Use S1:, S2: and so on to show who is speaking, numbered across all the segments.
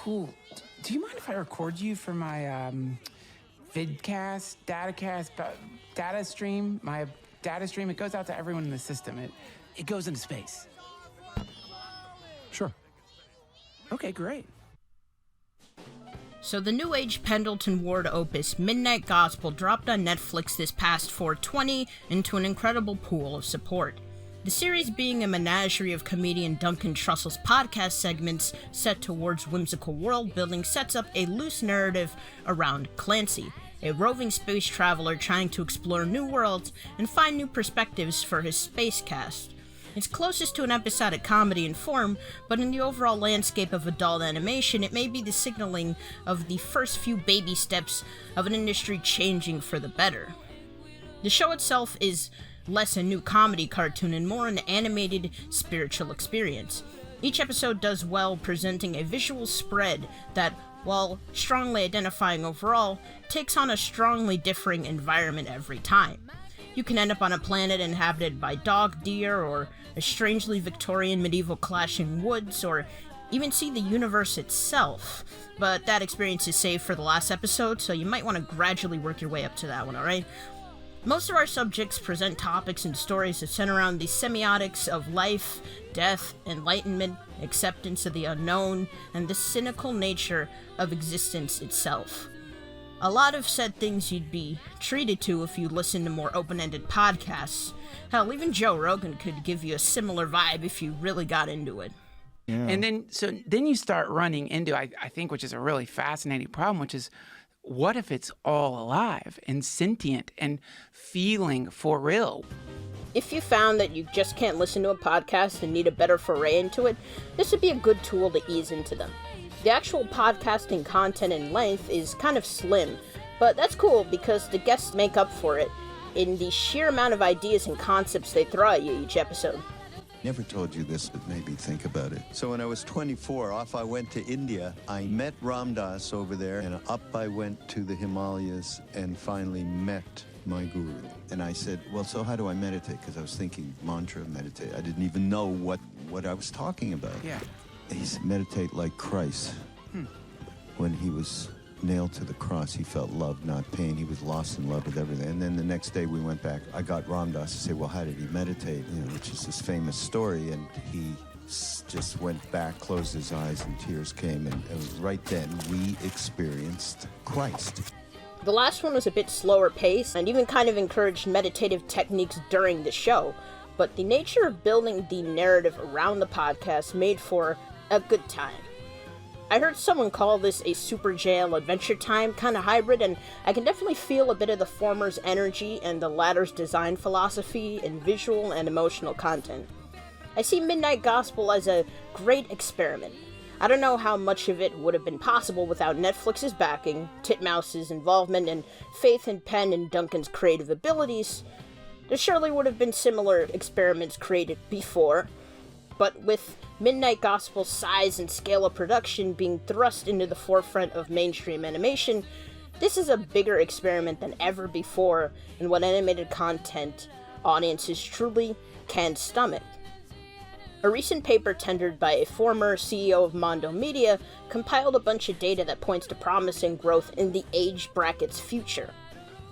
S1: cool. Do you mind if I record you for my vidcast, data stream? My data stream, it goes out to everyone in the system. It goes into space.
S2: Sure.
S1: Okay, great.
S3: So the New Age Pendleton Ward opus Midnight Gospel dropped on Netflix this past 4/20 into an incredible pool of support. The series being a menagerie of comedian Duncan Trussell's podcast segments set towards whimsical world building sets up a loose narrative around Clancy, a roving space traveler trying to explore new worlds and find new perspectives for his space cast. It's closest to an episodic comedy in form, but in the overall landscape of adult animation, it may be the signaling of the first few baby steps of an industry changing for the better. The show itself is less a new comedy cartoon and more an animated spiritual experience. Each episode does well presenting a visual spread that, while strongly identifying overall, takes on a strongly differing environment every time. You can end up on a planet inhabited by dog, deer, or a strangely Victorian medieval clashing woods, or even see the universe itself. But that experience is saved for the last episode, so you might want to gradually work your way up to that one, alright? Most of our subjects present topics and stories that center around the semiotics of life, death, enlightenment, acceptance of the unknown, and the cynical nature of existence itself. A lot of said things you'd be treated to if you listen to more open-ended podcasts. Hell, even Joe Rogan could give you a similar vibe if you really got into it.
S1: Yeah. And then you start running into, I think, which is a really fascinating problem, which is, what if it's all alive and sentient and feeling for real?
S3: If you found that you just can't listen to a podcast and need a better foray into it, this would be a good tool to ease into them. The actual podcasting content and length is kind of slim, but that's cool because the guests make up for it in the sheer amount of ideas and concepts they throw at you each episode.
S4: Never told you this, but maybe think about it. So when I was 24, off I went to India. I met Ram Dass over there, and up I went to the Himalayas and finally met my guru. And I said, well, so how do I meditate? Because I was thinking mantra, meditate. I didn't even know what I was talking about.
S1: Yeah.
S4: He said, meditate like Christ. When he was nailed to the cross, he felt love, not pain. He was lost in love with everything. And then the next day we went back. I got Ram Dass to say, well, how did he meditate? Which is this famous story. And he just went back, closed his eyes, and tears came. And it was right then we experienced Christ.
S3: The last one was a bit slower paced and even kind of encouraged meditative techniques during the show. But the nature of building the narrative around the podcast made for a good time. I heard someone call this a super jail Adventure Time kind of hybrid, and I can definitely feel a bit of the former's energy and the latter's design philosophy in visual and emotional content. I see Midnight Gospel as a great experiment. I don't know how much of it would have been possible without Netflix's backing, Titmouse's involvement, and faith in Penn and Duncan's creative abilities. There surely would have been similar experiments created before, but with Midnight Gospel's size and scale of production being thrust into the forefront of mainstream animation, this is a bigger experiment than ever before in what animated content audiences truly can stomach. A recent paper tendered by a former CEO of Mondo Media compiled a bunch of data that points to promising growth in the age bracket's future.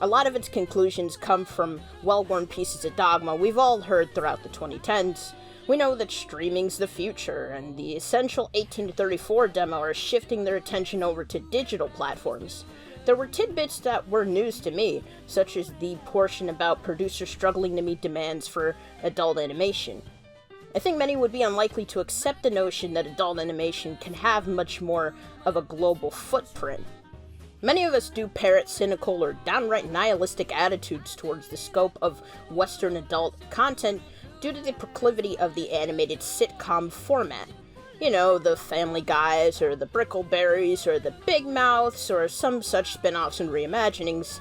S3: A lot of its conclusions come from well-worn pieces of dogma we've all heard throughout the 2010s. We know that streaming's the future, and the essential 18 to 34 demo are shifting their attention over to digital platforms. There were tidbits that were news to me, such as the portion about producers struggling to meet demands for adult animation. I think many would be unlikely to accept the notion that adult animation can have much more of a global footprint. Many of us do parrot cynical or downright nihilistic attitudes towards the scope of Western adult content due to the proclivity of the animated sitcom format. You know, the Family Guys, or the Brickleberries, or the Big Mouths, or some such spin-offs and reimaginings.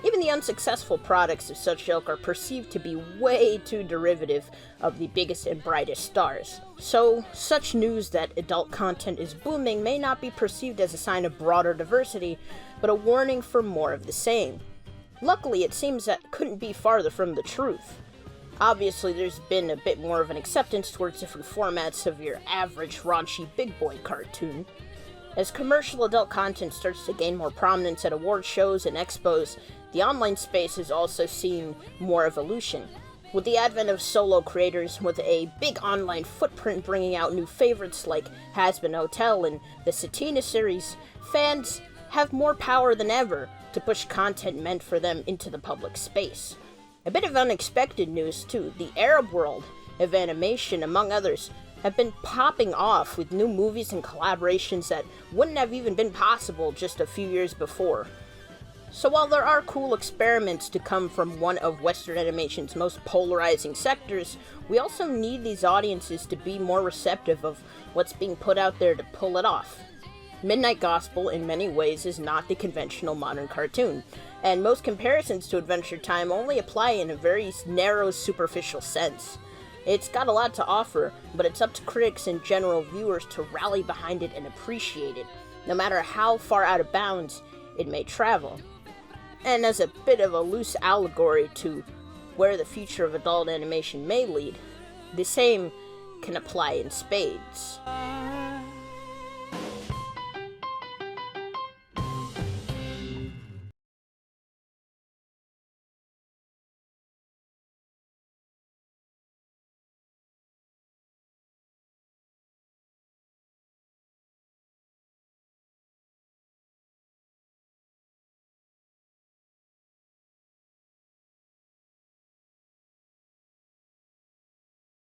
S3: Even the unsuccessful products of such ilk are perceived to be way too derivative of the biggest and brightest stars. So, such news that adult content is booming may not be perceived as a sign of broader diversity, but a warning for more of the same. Luckily, it seems that couldn't be farther from the truth. Obviously, there's been a bit more of an acceptance towards different formats of your average raunchy big boy cartoon. As commercial adult content starts to gain more prominence at award shows and expos, the online space is also seeing more evolution. With the advent of solo creators with a big online footprint bringing out new favorites like Has-Been Hotel and the Satina series, fans have more power than ever to push content meant for them into the public space. A bit of unexpected news too, the Arab world of animation, among others, have been popping off with new movies and collaborations that wouldn't have even been possible just a few years before. So while there are cool experiments to come from one of Western animation's most polarizing sectors, we also need these audiences to be more receptive of what's being put out there to pull it off. Midnight Gospel, in many ways, is not the conventional modern cartoon, and most comparisons to Adventure Time only apply in a very narrow, superficial sense. It's got a lot to offer, but it's up to critics and general viewers to rally behind it and appreciate it, no matter how far out of bounds it may travel. And as a bit of a loose allegory to where the future of adult animation may lead, the same can apply in spades.